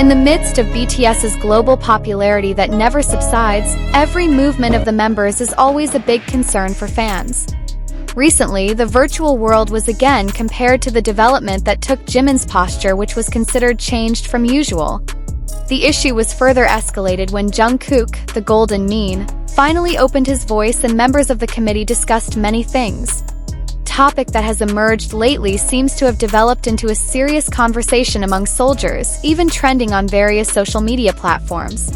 In the midst of BTS's global popularity that never subsides, every movement of the members is always a big concern for fans. Recently, the virtual world was again compared to the development that took Jimin's posture, which was considered changed from usual. The issue was further escalated when Jungkook, the GoldenMaknae, finally opened his voice and members of the committee discussed many things. Topic that has emerged lately seems to have developed into a serious conversation among soldiers, even trending on various social media platforms.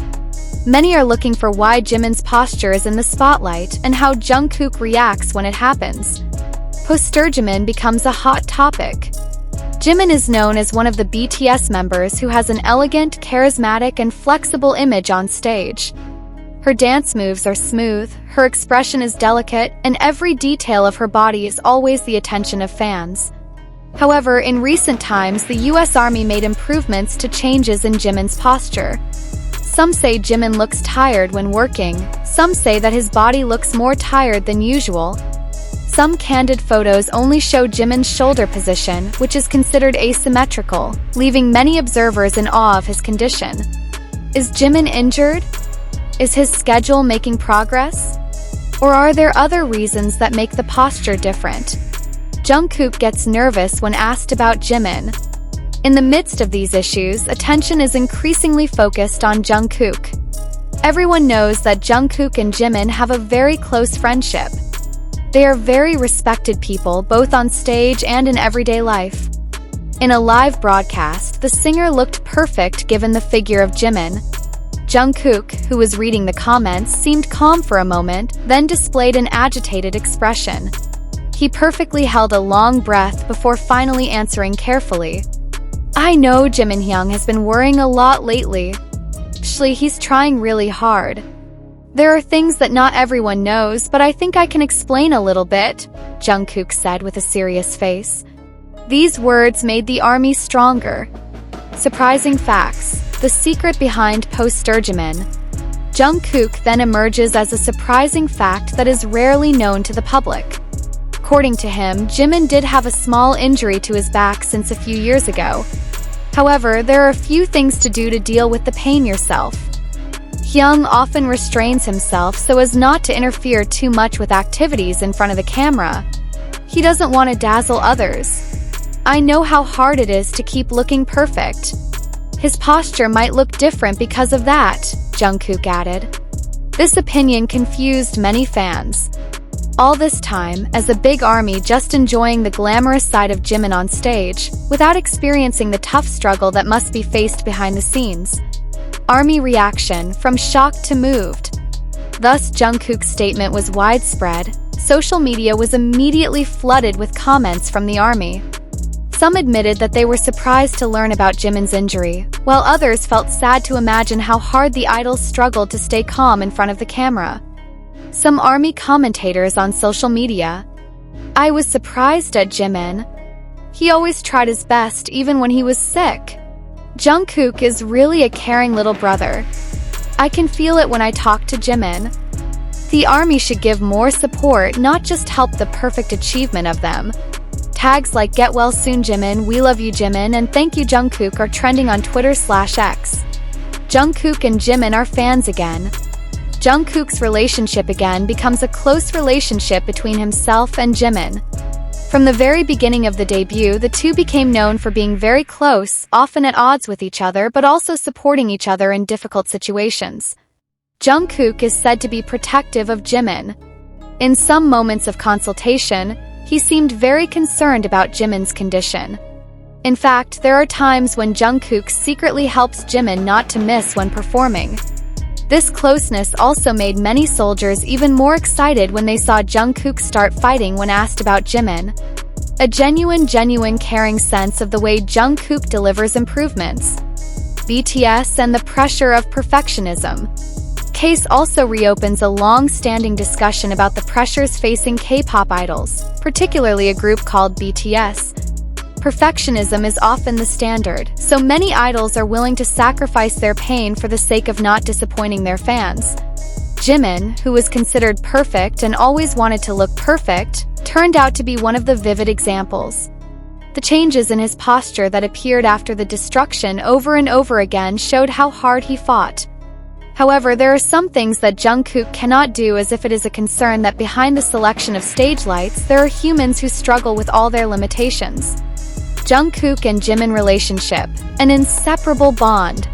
Many are looking for why Jimin's posture is in the spotlight and how Jungkook reacts when it happens. PosturJimin becomes a hot topic. Jimin is known as one of the BTS members who has an elegant, charismatic, and flexible image on stage. Her dance moves are smooth, her expression is delicate, and every detail of her body is always the attention of fans. However, in recent times, the US Army made improvements to changes in Jimin's posture. Some say Jimin looks tired when working, some say that his body looks more tired than usual. Some candid photos only show Jimin's shoulder position, which is considered asymmetrical, leaving many observers in awe of his condition. Is Jimin injured? Is his schedule making progress? Or are there other reasons that make the posture different? Jungkook gets nervous when asked about Jimin. In the midst of these issues, attention is increasingly focused on Jungkook. Everyone knows that Jungkook and Jimin have a very close friendship. They are very respected people both on stage and in everyday life. In a live broadcast, the singer looked perfect given the figure of Jimin. Jungkook, who was reading the comments, seemed calm for a moment, then displayed an agitated expression. He perfectly held a long breath before finally answering carefully. I know Jimin has been worrying a lot lately. Actually, he's trying really hard. There are things that not everyone knows, but I think I can explain a little bit, Jungkook said with a serious face. These words made the ARMY stronger. Surprising facts. The secret behind PosturJimin. Jungkook then emerges as a surprising fact that is rarely known to the public. According to him, Jimin did have a small injury to his back since a few years ago. However, there are a few things to do to deal with the pain yourself. Hyung often restrains himself so as not to interfere too much with activities in front of the camera. He doesn't want to dazzle others. I know how hard it is to keep looking perfect. His posture might look different because of that, Jungkook added. This opinion confused many fans. All this time, as a big ARMY just enjoying the glamorous side of Jimin on stage, without experiencing the tough struggle that must be faced behind the scenes. ARMY reaction, from shocked to moved. Thus, Jungkook's statement was widespread. Social media was immediately flooded with comments from the ARMY. Some admitted that they were surprised to learn about Jimin's injury, while others felt sad to imagine how hard the idols struggled to stay calm in front of the camera. Some ARMY commentators on social media. I was surprised at Jimin. He always tried his best even when he was sick. Jungkook is really a caring little brother. I can feel it when I talk to Jimin. The ARMY should give more support, not just help the perfect achievement of them. Tags like Get Well Soon Jimin, We Love You Jimin, and Thank You Jungkook are trending on Twitter/X. Jungkook and Jimin are fans again. Jungkook's relationship again becomes a close relationship between himself and Jimin. From the very beginning of the debut, the two became known for being very close, often at odds with each other but also supporting each other in difficult situations. Jungkook is said to be protective of Jimin. In some moments of consultation, he seemed very concerned about Jimin's condition. In fact, there are times when Jungkook secretly helps Jimin not to miss when performing. This closeness also made many soldiers even more excited when they saw Jungkook start fighting when asked about Jimin. A genuine caring sense of the way Jungkook delivers improvements. BTS and the pressure of perfectionism. Case also reopens a long-standing discussion about the pressures facing K-pop idols, particularly a group called BTS. Perfectionism is often the standard, so many idols are willing to sacrifice their pain for the sake of not disappointing their fans. Jimin, who was considered perfect and always wanted to look perfect, turned out to be one of the vivid examples. The changes in his posture that appeared after the destruction over and over again showed how hard he fought. However, there are some things that Jungkook cannot do, as if it is a concern that behind the selection of stage lights, there are humans who struggle with all their limitations. Jungkook and Jimin relationship, an inseparable bond.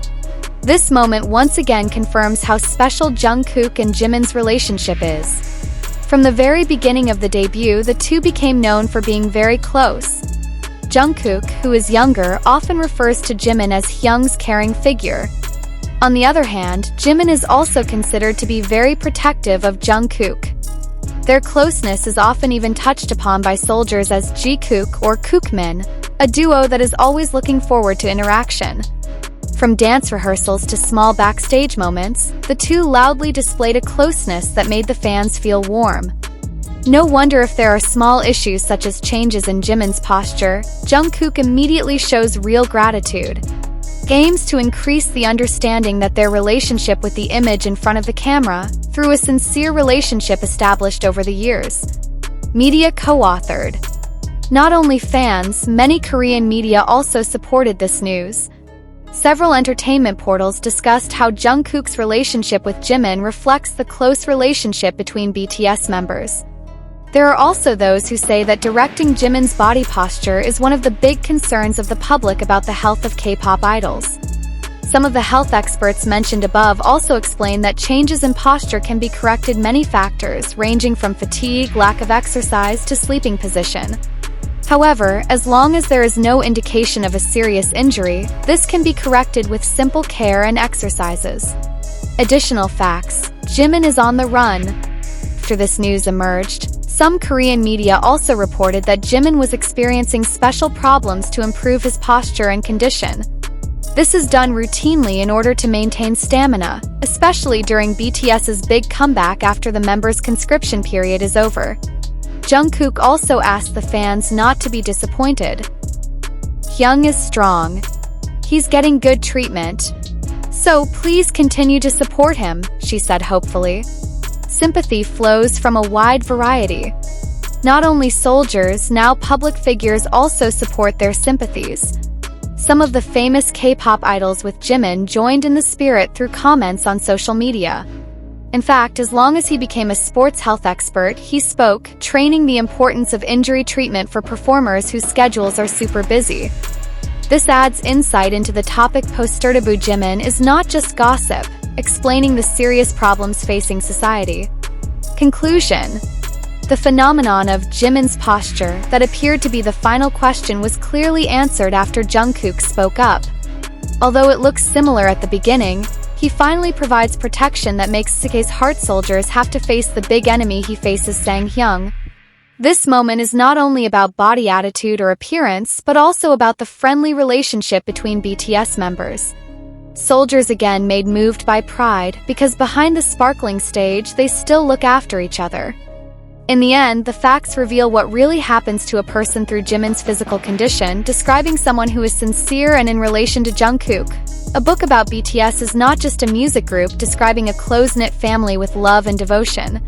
This moment once again confirms how special Jungkook and Jimin's relationship is. From the very beginning of the debut, the two became known for being very close. Jungkook, who is younger, often refers to Jimin as Hyung's caring figure. On the other hand, Jimin is also considered to be very protective of Jungkook. Their closeness is often even touched upon by soldiers as JiKook or KookMin, a duo that is always looking forward to interaction. From dance rehearsals to small backstage moments, the two loudly displayed a closeness that made the fans feel warm. No wonder if there are small issues such as changes in Jimin's posture, Jungkook immediately shows real gratitude. Aims to increase the understanding that their relationship with the image in front of the camera, through a sincere relationship established over the years. Media co-authored. Not only fans, many Korean media also supported this news. Several entertainment portals discussed how Jungkook's relationship with Jimin reflects the close relationship between BTS members. There are also those who say that directing Jimin's body posture is one of the big concerns of the public about the health of K-pop idols. Some of the health experts mentioned above also explain that changes in posture can be corrected many factors, ranging from fatigue, lack of exercise, to sleeping position. However, as long as there is no indication of a serious injury, this can be corrected with simple care and exercises. Additional facts: Jimin is on the run. After this news emerged, some Korean media also reported that Jimin was experiencing special problems to improve his posture and condition. This is done routinely in order to maintain stamina, especially during BTS's big comeback after the members' conscription period is over. Jungkook also asked the fans not to be disappointed. Hyung is strong. He's getting good treatment. So please continue to support him, she said hopefully. Sympathy flows from a wide variety. Not only soldiers, now public figures also support their sympathies. Some of the famous K-pop idols with Jimin joined in the spirit through comments on social media. In fact, as long as he became a sports health expert, he spoke, training the importance of injury treatment for performers whose schedules are super busy. This adds insight into the topic. PosturJimin is not just gossip, explaining the serious problems facing society. Conclusion: the phenomenon of Jimin's posture that appeared to be the final question was clearly answered after Jungkook spoke up. Although it looks similar at the beginning, he finally provides protection that makes Seke's heart soldiers have to face the big enemy he faces, sang Hyung. This moment is not only about body attitude or appearance, but also about the friendly relationship between BTS members. Soldiers again made moved by pride, because behind the sparkling stage they still look after each other. In the end, the facts reveal what really happens to a person through Jimin's physical condition, describing someone who is sincere and in relation to Jungkook. A book about BTS is not just a music group describing a close-knit family with love and devotion.